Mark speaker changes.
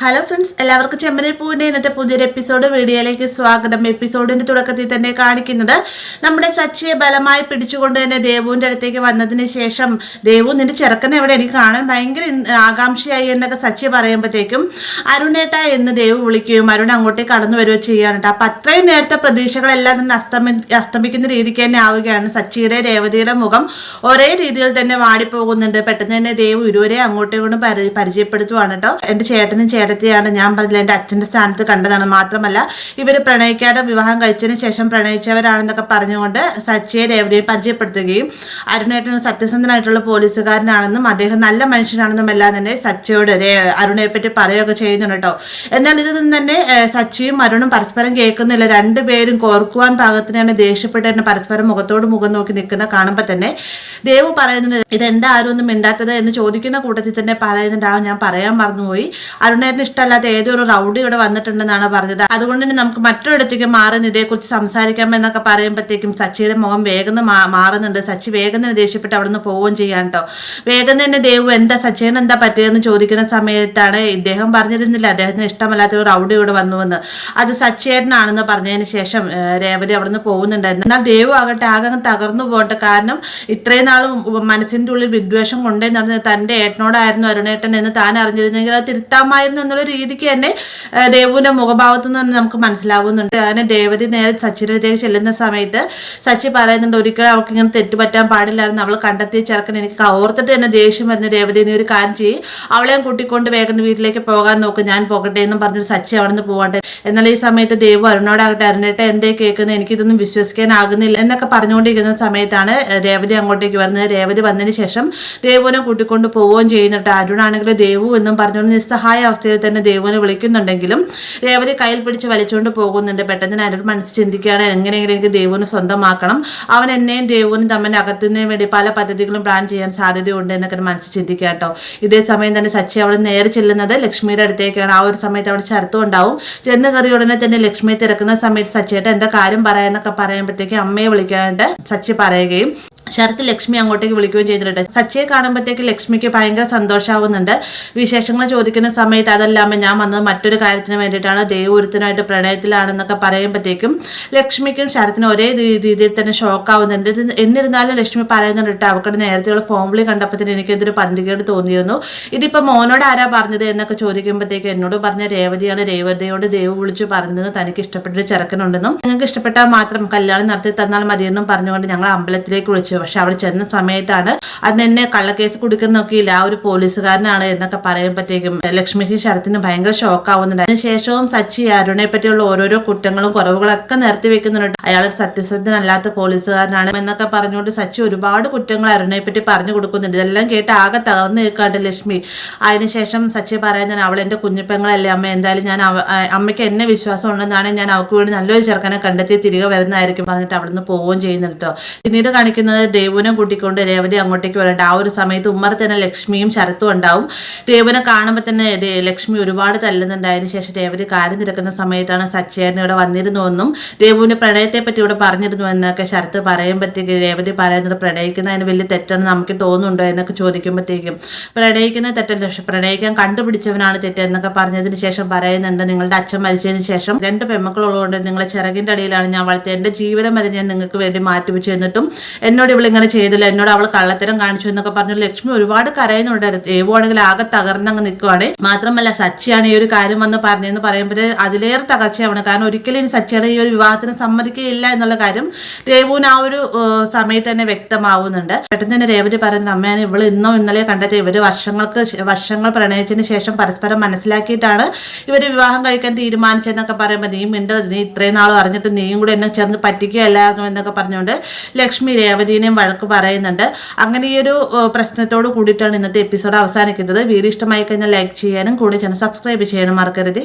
Speaker 1: Hello friends, എല്ലാവർക്കും ചെമ്പനീർ പൂവിൻ്റെ ഇന്നത്തെ പുതിയൊരു എപ്പിസോഡ് വീഡിയോയിലേക്ക് സ്വാഗതം. എപ്പിസോഡിൻ്റെ തുടക്കത്തിൽ തന്നെ കാണിക്കുന്നത് നമ്മുടെ സച്ചിയെ ബലമായി പിടിച്ചുകൊണ്ട് തന്നെ ദേവുവിൻ്റെ അടുത്തേക്ക് വന്നതിന് ശേഷം, ദേവു നിന്റെ ചെറുക്കനെ എവിടെ, എനിക്ക് കാണാൻ ഭയങ്കര ആകാംക്ഷയായി എന്നൊക്കെ സച്ചി പറയുമ്പോഴത്തേക്കും അരുണേട്ട എന്ന് ദേവു വിളിക്കുകയും അരുൺ അങ്ങോട്ടേക്ക് കടന്നു വരികയോ ചെയ്യാനുണ്ട്. അപ്പം അത്രയും നേരത്തെ പ്രതീക്ഷകളെല്ലാം തന്നെ അസ്തമിക്കുന്ന രീതിക്ക് തന്നെ ആവുകയാണ്. സച്ചിയുടെ രേവതിയുടെ മുഖം ഒരേ രീതിയിൽ തന്നെ വാടിപ്പോകുന്നുണ്ട്. പെട്ടെന്ന് തന്നെ ദേവു ഇരുവരെ അങ്ങോട്ടേക്കൊണ്ടും പരിചയപ്പെടുത്തുവാണ് കേട്ടോ. എൻ്റെ ചേട്ടനും ചേട്ടത്തെയാണ് ഞാൻ പറഞ്ഞില്ല, എൻ്റെ അച്ഛൻ്റെ സ്ഥാനത്ത് കണ്ടതാണ്. മാത്രമല്ല ഇവർ പ്രണയിക്കാതെ വിവാഹം കഴിച്ചതിന് ശേഷം പ്രണയിച്ചവരാണെന്നൊക്കെ പറഞ്ഞുകൊണ്ട് സച്ചിയെ രേവതിയെ പരിചയപ്പെടുത്തുകയും അരുണേട്ടന് സത്യസന്ധനായിട്ടുള്ള പോലീസുകാരനാണെന്നും അദ്ദേഹം നല്ല മനുഷ്യനാണെന്നും എല്ലാം തന്നെ സച്ചിയോട് അരുണയെ പറ്റി പറയുകയൊക്കെ ചെയ്യുന്നുണ്ട് കേട്ടോ. എന്നാൽ ഇതിൽ നിന്ന് തന്നെ സച്ചിയും അരുണും പരസ്പരം കേൾക്കുന്നില്ല. രണ്ടുപേരും കോർക്കുവാൻ പാകത്തിനാണ് ദേഷ്യപ്പെട്ട് തന്നെ പരസ്പരം മുഖത്തോട് മുഖം നോക്കി നിൽക്കുന്ന കാണുമ്പോൾ തന്നെ ദേവു പറയുന്നുണ്ട്, ഇതെന്താ ആരും ഒന്നും മിണ്ടാത്തത് എന്ന് ചോദിക്കുന്ന കൂട്ടത്തിൽ തന്നെ പറയുന്നുണ്ടാവും, ഞാൻ പറയാൻ മറന്നുപോയി, അരുണേട്ടന് ഇഷ്ടമല്ലാത്ത ഏതൊരു റൗഡി ഇവിടെ വന്നിട്ടുണ്ടെന്നാണ് പറഞ്ഞത്. അതുകൊണ്ട് തന്നെ നമുക്ക് മറ്റൊരിടത്തേക്ക് മാറുന്ന ഇതേക്കുറിച്ച് സംസാരിക്കാം എന്നൊക്കെ പറയുമ്പോഴത്തേക്കും സച്ചിയുടെ മുഖം വേഗം മാറുന്നുണ്ട്. സച്ചി വേഗം തന്നെ ദേഷ്യപ്പെട്ട് അവിടെ നിന്ന് പോവുകയും ചെയ്യാൻ കേട്ടോ. വേഗം തന്നെ ദേവു എന്താ സച്ചിന് എന്താ പറ്റിയതെന്ന് ചോദിക്കുന്ന സമയത്താണ് ഇദ്ദേഹം പറഞ്ഞിരുന്നില്ല അദ്ദേഹത്തിന് ഇഷ്ടമല്ലാത്ത ഒരു റൗഡി ഇവിടെ വന്നുവെന്ന്. അത് സച്ചേട്ടനാണെന്ന് പറഞ്ഞതിന് ശേഷം രേവതി അവിടെ നിന്ന് പോകുന്നുണ്ടായിരുന്നു. എന്നാൽ ദേവു ആകട്ടെ ആകെ തകർന്നു പോകട്ടെ. കാരണം ഇത്രയും നാളും മനസ്സിൻ്റെ ഉള്ളിൽ വിദ്വേഷം കൊണ്ടേ നടന്നത് തൻ്റെ ഏട്ടനോടായിരുന്നു അരുണേട്ടൻ എന്ന് താൻ അറിഞ്ഞിരുന്നെങ്കിൽ അത് തിരുത്താമായിരുന്നു എന്നുള്ള രീതിക്ക് തന്നെ ദേവുവിൻ്റെ മുഖഭാവത്തു നിന്ന് നമുക്ക് മനസ്സിലാവുന്നുണ്ട്. അങ്ങനെ രേവതി നേരെ സച്ചിയുടെ അടുത്തേക്ക് ചെല്ലുന്ന സമയത്ത് സച്ചി പറയുന്നുണ്ട്, ഒരിക്കലും അവൾക്ക് ഇങ്ങനെ തെറ്റുപറ്റാൻ പാടില്ലായിരുന്നു, അവൾ കണ്ടെത്തിയ ചെറുക്കൻ എനിക്ക് ഓർത്തിട്ട് തന്നെ ദേഷ്യം വരുന്ന രേവതി, നീ ഒരു കാര്യം ചെയ്യും, അവളെയും കൂട്ടിക്കൊണ്ട് വേഗം വീട്ടിലേക്ക് പോകാൻ നോക്കും, ഞാൻ പോകട്ടെ എന്നും പറഞ്ഞിട്ട് സച്ചി അവിടെ നിന്ന് പോകട്ടെ. എന്നാൽ ഈ സമയത്ത് ദേവു അരുണോടാകട്ടെ, അരുണേട്ട എന്തേ കേൾക്കുന്നത്, എനിക്കിതൊന്നും വിശ്വസിക്കാനാകുന്നില്ല എന്നൊക്കെ പറഞ്ഞുകൊണ്ടിരിക്കുന്ന സമയത്താണ് രേവതി അങ്ങോട്ടേക്ക് വരുന്നത്. രേവതി വന്നതിന് ശേഷം ദേവുവിനെ കൂട്ടിക്കൊണ്ട് പോവുകയും ചെയ്യുന്നുണ്ട്. അരുണാണെങ്കിൽ ദേവു എന്നും പറഞ്ഞുകൊണ്ട് നിസ്സഹായ അവസ്ഥയിൽ തന്നെ ദേവുവിനെ വിളിക്കുന്നുണ്ടെങ്കിലും രേവതി കയ്യിൽ പിടിച്ച് വലിച്ചുകൊണ്ട് പോകുന്നുണ്ട്. പെട്ടെന്ന് അരുൺ മനസ്സിൽ ചിന്തിക്കുകയാണ്, എങ്ങനെയെങ്കിലും എനിക്ക് ദേവുവിനെ സ്വന്തമാക്കണം, അവൻ എന്നെയും ദേവുവിനും തമ്മിൽ അകറ്റുന്നതിന് വേണ്ടി പല പദ്ധതികളും പ്ലാൻ ചെയ്യാൻ സാധ്യതയുണ്ട് എന്നൊക്കെ മനസ്സിൽ ചിന്തിക്കുക കേട്ടോ. ഇതേ സമയം തന്നെ സച്ചി അവിടെ നേരെ ചെല്ലുന്നത് ലക്ഷ്മിയുടെ അടുത്തേക്കാണ്. ആ ഒരു സമയത്ത് അവിടെ ശരത്തും ഉണ്ടാവും. ചെന്ന് കയറി ഉടനെ തന്നെ ലക്ഷ്മിയെ തിരക്കുന്ന സമയത്ത് സച്ചിയായിട്ട് എന്താ കാര്യം പറയാന്നൊക്കെ പറയുമ്പോഴത്തേക്ക് അമ്മയെ വിളിക്കാനായിട്ട് സച്ചി പറയുകയും ശരത്ത് ലക്ഷ്മി അങ്ങോട്ടേക്ക് വിളിക്കുകയും ചെയ്തിട്ടുണ്ട്. സച്ചിയെ കാണുമ്പോഴത്തേക്ക് ലക്ഷ്മിക്ക് ഭയങ്കര സന്തോഷമാവുന്നുണ്ട്. വിശേഷങ്ങൾ ചോദിക്കുന്ന സമയത്ത് അതല്ലാമേ ഞാൻ വന്നത് മറ്റൊരു കാര്യത്തിന് വേണ്ടിയിട്ടാണ്, ദേവൂരത്തിനായിട്ട് പ്രണയത്തിലാണെന്നൊക്കെ പറയുമ്പോഴത്തേക്കും ലക്ഷ്മിക്കും ശരത്തിനും ഒരേ രീതിയിൽ തന്നെ ഷോക്കാവുന്നുണ്ട്. എന്നിരുന്നാലും ലക്ഷ്മി പറയുന്നുണ്ട് കേട്ടോ, അവർക്ക് നേരത്തെയുള്ള ഫോംവിളി കണ്ടപ്പോഴത്തേന് എനിക്കെന്തൊരു പന്തികേട് തോന്നിയിരുന്നു, ഇതിപ്പോൾ മോനോട് ആരാ പറഞ്ഞത് എന്നൊക്കെ ചോദിക്കുമ്പോഴത്തേക്ക് എന്നോട് പറഞ്ഞ രേവതിയാണ്, രേവതിയോട് ദേവു വിളിച്ചു പറഞ്ഞത് തനിക്ക് ഇഷ്ടപ്പെട്ടൊരു ചെറുക്കനുണ്ടെന്നും നിങ്ങൾക്ക് ഇഷ്ടപ്പെട്ടാൽ മാത്രം കല്യാണം നടത്തി തന്നാൽ മതിയെന്നും പറഞ്ഞുകൊണ്ട് ഞങ്ങൾ അമ്പലത്തിലേക്ക് വിളിച്ചു. പക്ഷെ അവിടെ ചെന്ന സമയത്താണ് അന്ന് എന്നെ കള്ളക്കേസ് കൊടുക്കുന്ന നോക്കിയില്ല, ആ ഒരു പോലീസുകാരനാണ് എന്നൊക്കെ പറയുമ്പോഴത്തേക്കും ലക്ഷ്മിക്ക് ശരത്തിന് ഭയങ്കര ഷോക്കാവുന്നുണ്ട്. അതിനുശേഷവും സച്ചി അരുണെ പറ്റിയുള്ള ഓരോരോ കുറ്റങ്ങളും കുറവുകളൊക്കെ നിർത്തി വെക്കുന്നുണ്ട്. അയാൾ സത്യസന്ധനല്ലാത്ത പോലീസുകാരനാണ് എന്നൊക്കെ പറഞ്ഞുകൊണ്ട് സച്ചി ഒരുപാട് കുറ്റങ്ങൾ അരുണെ പറ്റി പറഞ്ഞു കൊടുക്കുന്നുണ്ട്. ഇതെല്ലാം കേട്ട് ആകെ തകർന്നു നിൽക്കാണ്ട് ലക്ഷ്മി. അതിനുശേഷം സച്ചി പറയുന്നത്, അവൾ എൻ്റെ കുഞ്ഞിപ്പെങ്ങളല്ലേ അമ്മ, എന്തായാലും ഞാൻ അമ്മയ്ക്ക് എന്നെ വിശ്വാസം ഉണ്ടെന്നാണ്, ഞാൻ അവൾക്ക് വേണ്ടി നല്ലൊരു ചെറുക്കനെ കണ്ടെത്തി തിരികെ വരുന്നതായിരിക്കും പറഞ്ഞിട്ട് അവിടെ നിന്ന് പോവുകയും ചെയ്യുന്നുണ്ട് കേട്ടോ. പിന്നീട് കാണിക്കുന്നത് ദേവുവിനെ കൂട്ടിക്കൊണ്ട് രേവതി അങ്ങോട്ടേക്ക് വരട്ടെ. ആ ഒരു സമയത്ത് ഉമ്മർ തന്നെ ലക്ഷ്മിയും ശരത്തും ഉണ്ടാവും. ദേവുവിനെ കാണുമ്പോൾ തന്നെ ലക്ഷ്മി ഒരുപാട് തല്ലുന്നുണ്ട്. അതിന് ശേഷം രേവതി കാര്യം തിരക്കുന്ന സമയത്താണ് സച്ചേട്ടൻ ഇവിടെ വന്നിരുന്നുവെന്നും ദേവുവിന്റെ പ്രണയത്തെ പറ്റി ഇവിടെ പറഞ്ഞിരുന്നു എന്നൊക്കെ ശരത്ത് പറയുമ്പോഴത്തേക്ക് രേവതി പറയുന്നത്, പ്രണയിക്കുന്നതിന് വലിയ തെറ്റാണെന്ന് നമുക്ക് തോന്നുന്നുണ്ടോ എന്നൊക്കെ ചോദിക്കുമ്പോഴത്തേക്കും പ്രണയിക്കുന്ന തെറ്റല്ല, പക്ഷെ പ്രണയിക്കാൻ കണ്ടുപിടിച്ചവനാണ് തെറ്റ് എന്നൊക്കെ പറഞ്ഞതിന് ശേഷം പറയുന്നുണ്ട്, നിങ്ങളുടെ അച്ഛൻ മരിച്ചതിന് ശേഷം 2 പെൺമക്കളുള്ളതുകൊണ്ട് നിങ്ങളെ ചിറകിൻ്റെ അടിയിലാണ് ഞാൻ വളർത്തിയത്, എൻ്റെ ജീവിതം വരെ ഞാൻ നിങ്ങൾക്ക് വേണ്ടി മാറ്റിവെച്ചു, എന്നിട്ടും എന്നോട് ഇവളിങ്ങനെ ചെയ്തില്ല, എന്നോട് അവൾ കള്ളത്തരം കാണിച്ചു എന്നൊക്കെ പറഞ്ഞു ലക്ഷ്മി ഒരുപാട് കരയുന്നുണ്ട്. ദേവുവാണെങ്കിൽ ആകെ തകർന്നങ്ങ് നിൽക്കുവാണ്. മാത്രമല്ല സച്ചിയാണ് ഈ ഒരു കാര്യം വന്ന് പറഞ്ഞതെന്ന് പറയുമ്പോൾ അതിലേറെ തകർച്ചയാവണം. കാരണം ഒരിക്കലും ഇനി സച്ചിയുടെ ഈ ഒരു വിവാഹത്തിന് സമ്മതിക്കുകയില്ല എന്നുള്ള കാര്യം ദേവുവിന് ആ ഒരു സമയത്ത് തന്നെ വ്യക്തമാവുന്നുണ്ട്. പെട്ടെന്ന് തന്നെ രേവതി പറയുന്നത്, അമ്മയാണ് ഇവൾ ഇന്നോ ഇന്നലെ കണ്ടത്, ഇവര് വർഷങ്ങൾ പ്രണയിച്ചതിന് ശേഷം പരസ്പരം മനസ്സിലാക്കിയിട്ടാണ് ഇവര് വിവാഹം കഴിക്കാൻ തീരുമാനിച്ചതെന്നൊക്കെ പറയുമ്പോൾ നീ മിണ്ടത്, നീ ഇത്രയും നാളും അറിഞ്ഞിട്ട് നീയും കൂടെ എന്നെ ചേർന്ന് പറ്റിക്കുകയല്ലായിരുന്നു എന്നൊക്കെ പറഞ്ഞുകൊണ്ട് ലക്ഷ്മി രേവതിനെയും വഴക്ക് പറയുന്നുണ്ട്. അങ്ങനെ ഈ ഒരു പ്രശ്നത്തോട് കൂടിയിട്ടാണ് ഇന്നത്തെ എപ്പിസോഡ് അവസാനിക്കുന്നത്. വീഡിയോ ഇഷ്ടമായി കഴിഞ്ഞാൽ ലൈക്ക് ചെയ്യാനും കൂടെ ചാനൽ സബ്സ്ക്രൈബ് ചെയ്യാനും മറക്കരുത്.